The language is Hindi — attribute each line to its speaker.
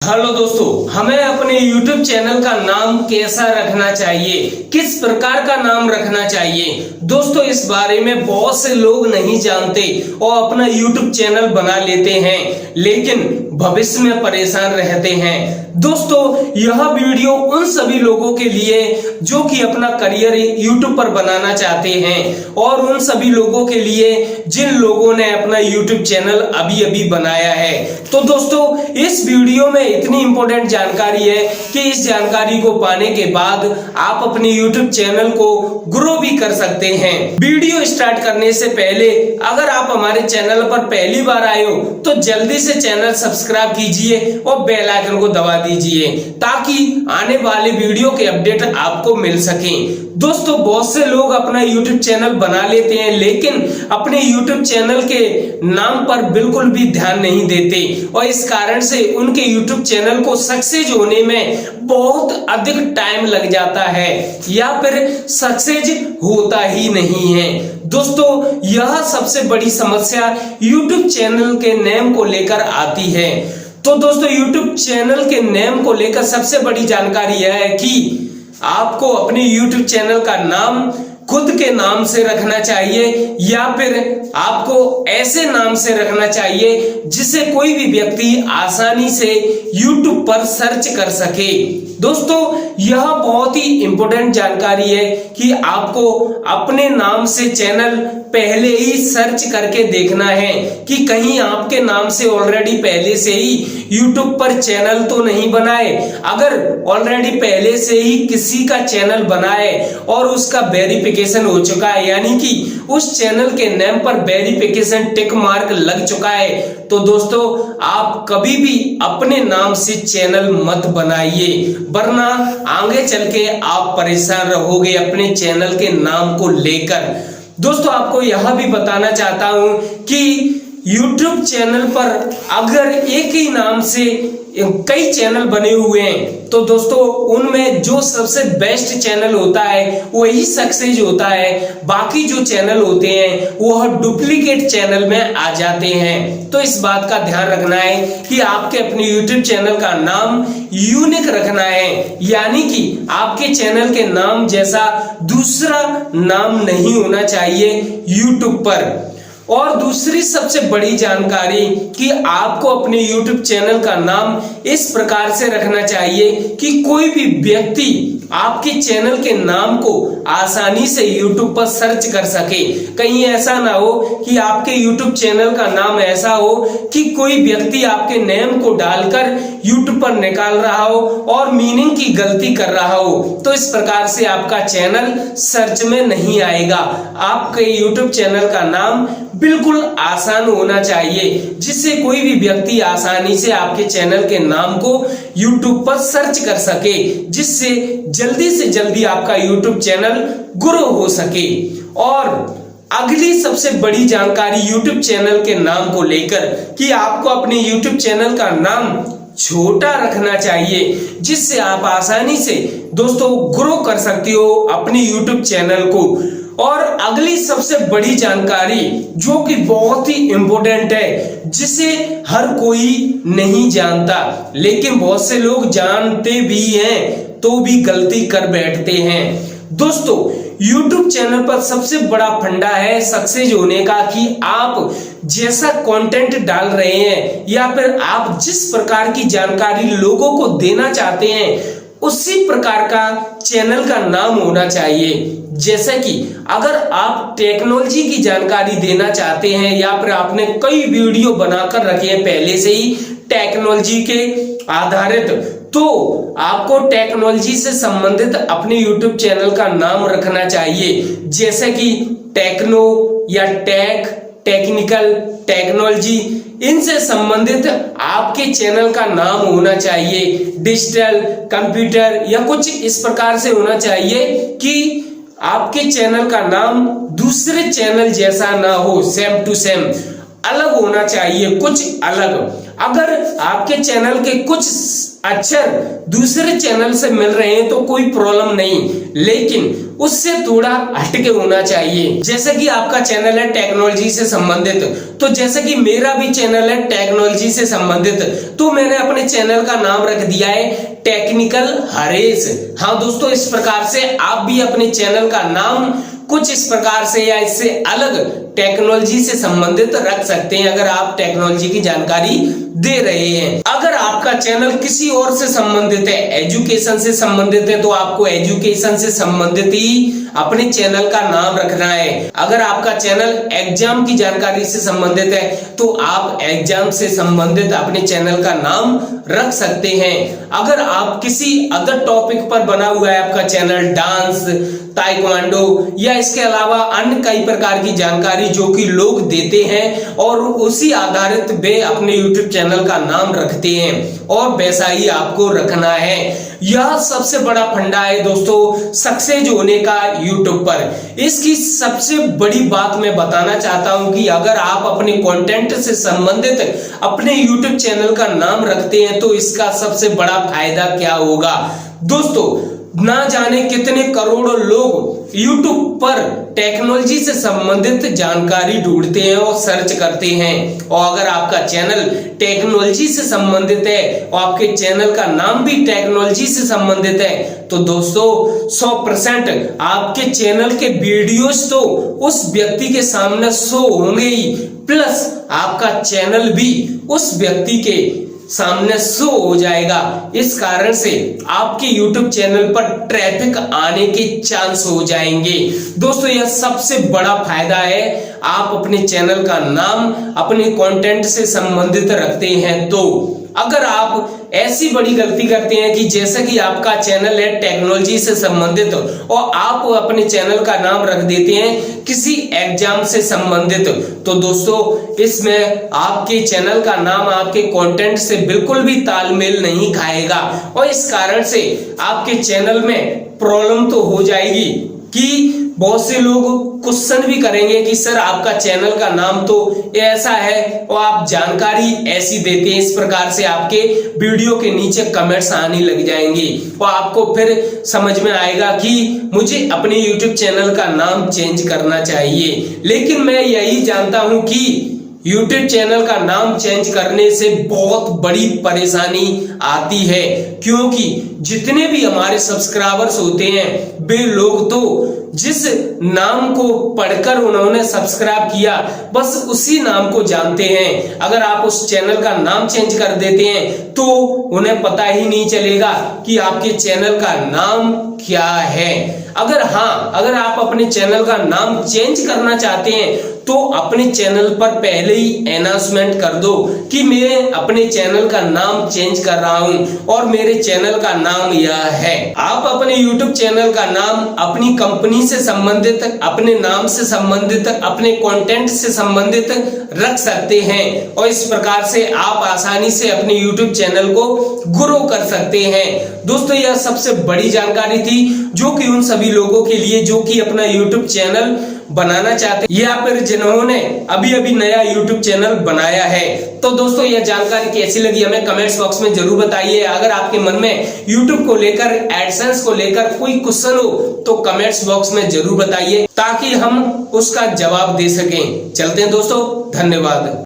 Speaker 1: हेलो दोस्तों, हमें अपने YouTube चैनल का नाम कैसा रखना चाहिए, किस प्रकार का नाम रखना चाहिए। दोस्तों, इस बारे में बहुत से लोग नहीं जानते और अपना YouTube चैनल बना लेते हैं, लेकिन भविष्य में परेशान रहते हैं। दोस्तों, यह वीडियो उन सभी लोगों के लिए जो कि अपना करियर YouTube पर बनाना चाहते हैं और उन सभी लोगों के लिए जिन लोगों ने अपना YouTube चैनल अभी अभी बनाया है। तो दोस्तों, इस वीडियो में इतनी इंपॉर्टेंट जानकारी है कि इस जानकारी को पाने के बाद आप अपने YouTube चैनल को ग्रो भी कर सकते हैं। वीडियो स्टार्ट करने से पहले अगर आप हमारे चैनल पर पहली बार आए हो तो जल्दी से चैनल सब्सक्राइब कीजिए और बेल आइकन को दबा दीजिए ताकि आने वाले वीडियो के अपडेट आपको मिल सके। दोस्तों, बहुत से लोग अपना YouTube चैनल बना लेते हैं लेकिन अपने YouTube चैनल के नाम पर बिल्कुल भी ध्यान नहीं देते और इस कारण से उनके YouTube चैनल को सक्सेस होने में बहुत अधिक टाइम लग जाता है या फिर सक्सेस होता ही नहीं है। दोस्तों, यह सबसे बड़ी समस्या YouTube चैनल के नेम को लेकर आती है। तो दोस्तों, YouTube चैनल के नेम को लेकर सबसे बड़ी जानकारी यह है कि आपको अपने YouTube चैनल का नाम खुद के नाम से रखना चाहिए या फिर आपको ऐसे नाम से रखना चाहिए जिसे कोई भी व्यक्ति आसानी से YouTube पर सर्च कर सके। दोस्तों, यह बहुत ही इंपॉर्टेंट जानकारी है कि आपको अपने नाम से चैनल पहले ही सर्च करके देखना है कि कहीं आपके नाम से ऑलरेडी पहले से ही YouTube पर चैनल तो नहीं बनाए। अगर ऑलरेडी पहले से ही किसी का चैनल बनाए और उसका वेरिफिकेशन हो चुका है, यानी कि उस चैनल के नेम पर वेरिफिकेशन टिक मार्क लग चुका है, तो दोस्तों आप कभी भी अपने नाम से चैनल मत बनाइए, वरना आगे चल के आप परेशान रहोगे अपने चैनल के नाम को लेकर। दोस्तों, आपको यह भी बताना चाहता हूं कि YouTube चैनल पर अगर एक ही नाम से कई चैनल बने हुए हैं तो दोस्तों उनमें जो सबसे बेस्ट चैनल होता है वही सक्सेस होता है। बाकी जो चैनल होते हैं वह डुप्लीकेट चैनल में आ जाते हैं। तो इस बात का ध्यान रखना है कि आपके अपने YouTube चैनल का नाम यूनिक रखना है, यानी कि आपके चैनल के नाम जैसा दूसरा नाम नहीं होना चाहिए YouTube पर। और दूसरी सबसे बड़ी जानकारी कि आपको अपने YouTube चैनल का नाम इस प्रकार से रखना चाहिए कि कोई भी व्यक्ति आपके चैनल के नाम को आसानी से YouTube पर सर्च कर सके। कहीं ऐसा ना हो कि आपके YouTube चैनल का नाम ऐसा हो कि कोई व्यक्ति आपके नेम को डालकर YouTube पर निकाल रहा हो और मीनिंग की गलती कर रहा हो, तो इस प्रकार से आपका चैनल सर्च में नहीं आएगा। आपके YouTube चैनल का नाम बिल्कुल आसान होना चाहिए जिससे कोई भी व्यक्ति आसानी से आपके चैनल के नाम को YouTube पर सर्च कर सके, जिससे जल्दी से जल्दी आपका YouTube चैनल ग्रो हो सके। और अगली सबसे बड़ी जानकारी YouTube चैनल के नाम को लेकर कि आपको अपने YouTube चैनल का नाम छोटा रखना चाहिए जिससे आप आसानी से दोस्तों ग्रो कर सकती हो अपने YouTube चैनल को। और अगली सबसे बड़ी जानकारी जो कि बहुत ही इंपॉर्टेंट है, जिसे हर कोई नहीं जानता लेकिन बहुत से लोग जानते भी हैं तो भी गलती कर बैठते हैं। दोस्तों, YouTube चैनल पर सबसे बड़ा फंडा है सक्सेस होने का कि आप जैसा कंटेंट डाल रहे हैं या फिर आप जिस प्रकार की जानकारी लोगों को देना चाहते हैं उसी प्रकार का चैनल का नाम होना चाहिए। जैसे कि अगर आप टेक्नोलॉजी की जानकारी देना चाहते हैं या फिर आपने कई वीडियो बनाकर रखे हैं पहले से ही टेक्नोलॉजी के आधारित, तो आपको टेक्नोलॉजी से संबंधित अपने YouTube चैनल का नाम रखना चाहिए। जैसे कि टेक्नो या टेक, टेक्निकल, टेक्नोलॉजी, इनसे संबंधित आपके चैनल का नाम होना चाहिए। डिजिटल, कंप्यूटर या कुछ इस प्रकार से होना चाहिए कि आपके चैनल का नाम दूसरे चैनल जैसा ना हो, सेम टू सेम अलग होना चाहिए, कुछ अलग। अगर आपके चैनल के कुछ अक्षर दूसरे चैनल से मिल रहे हैं तो कोई प्रॉब्लम नहीं, लेकिन उससे थोड़ा हटके होना चाहिए। जैसे कि आपका चैनल है टेक्नोलॉजी से संबंधित, तो जैसे कि मेरा भी चैनल है टेक्नोलॉजी से संबंधित, तो मैंने अपने चैनल का नाम रख दिया है टेक्निकल हरेश। हाँ दोस्तों, इस प्रकार से आप भी अपने चैनल का नाम कुछ इस प्रकार से या इससे अलग टेक्नोलॉजी से संबंधित रख सकते हैं, अगर आप टेक्नोलॉजी की जानकारी दे रहे हैं। अगर आपका चैनल किसी और से संबंधित है, एजुकेशन से संबंधित है, तो आपको एजुकेशन से संबंधित ही अपने चैनल का नाम रखना है। अगर आपका चैनल एग्जाम की जानकारी से संबंधित है तो आप एग्जाम से संबंधित अपने चैनल का नाम रख सकते हैं। अगर आप किसी अदर टॉपिक पर बना हुआ है आपका चैनल, डांस, ताइक्वांडो या इसके अलावा अन्य कई प्रकार की जानकारी जो कि लोग देते हैं और उसी आधारित वे अपने YouTube चैनल का नाम रखते हैं, और वैसा ही आपको रखना है। यह सबसे बड़ा फंडा है दोस्तों सक्सेस होने का YouTube पर। इसकी सबसे बड़ी बात मैं बताना चाहता हूं कि अगर आप अपने कंटेंट से संबंधित अपने YouTube चैनल का नाम रखते हैं तो इसका सबसे बड़ा फायदा क्या होगा दोस्तों। ना जाने कितने करोड़ों लोग YouTube पर टेक्नोलॉजी से संबंधित जानकारी ढूंढते हैं और सर्च करते हैं, और अगर आपका चैनल टेक्नोलॉजी से संबंधित है और आपके चैनल का नाम भी टेक्नोलॉजी से संबंधित है तो दोस्तों 100% आपके चैनल के वीडियोस तो उस व्यक्ति के सामने शो होंगे ही, प्लस आपका चैनल भी उस व्यक्ति के सामने शो हो जाएगा। इस कारण से आपके YouTube चैनल पर ट्रैफिक आने के चांस हो जाएंगे। दोस्तों यह सबसे बड़ा फायदा है, आप अपने चैनल का नाम अपने कंटेंट से संबंधित रखते हैं तो। अगर आप ऐसी बड़ी गलती करते हैं कि जैसे कि आपका चैनल है टेक्नोलॉजी से संबंधित और आप अपने चैनल का नाम रख देते हैं किसी एग्जाम से संबंधित, तो दोस्तों इसमें आपके चैनल का नाम आपके कंटेंट से बिल्कुल भी तालमेल नहीं खाएगा, और इस कारण से आपके चैनल में प्रॉब्लम तो हो जाएगी कि बहुत से लोग क्वेश्चन भी करेंगे कि सर आपका चैनल का नाम तो ऐसा है और आप जानकारी ऐसी देते हैं। इस प्रकार से आपके वीडियो के नीचे कमेंट्स आने लग जाएंगे और आपको फिर समझ में आएगा कि मुझे अपने YouTube चैनल का नाम चेंज करना चाहिए। लेकिन मैं यही जानता हूं कि YouTube चैनल का नाम चेंज करने से बहुत बड़ी परेशानी आती है, क्योंकि जितने भी हमारे सब्सक्राइबर्स होते हैं वे लोग तो जिस नाम को पढ़कर उन्होंने सब्सक्राइब किया बस उसी नाम को जानते हैं। अगर आप उस चैनल का नाम चेंज कर देते हैं तो उन्हें पता ही नहीं चलेगा कि आपके चैनल का नाम क्या है। अगर आप अपने चैनल का नाम चेंज करना चाहते हैं तो अपने चैनल पर पहले ही अनाउंसमेंट कर दो कि मैं अपने चैनल का नाम चेंज कर रहा हूं और मेरे चैनल का नाम यह है। आप अपने YouTube चैनल का नाम अपनी कंपनी से संबंधित, अपने नाम से संबंधित, अपने कंटेंट से संबंधित रख सकते हैं, और इस प्रकार से आप आसानी से अपने YouTube चैनल को ग्रो कर सकते हैं। दोस्तों यह सबसे बड़ी जानकारी थी जो कि उन सभी लोगों के लिए जो कि अपना YouTube चैनल बनाना चाहते हैं या फिर जिन्होंने अभी अभी नया YouTube चैनल बनाया है। तो दोस्तों यह जानकारी कैसी लगी हमें कमेंट्स बॉक्स में जरूर बताइए। अगर आपके मन में YouTube को लेकर, एडसेंस को लेकर कोई क्वेश्चन हो तो कमेंट्स बॉक्स में जरूर बताइए ताकि हम उसका जवाब दे सकें। चलते हैं दोस्तों, धन्यवाद।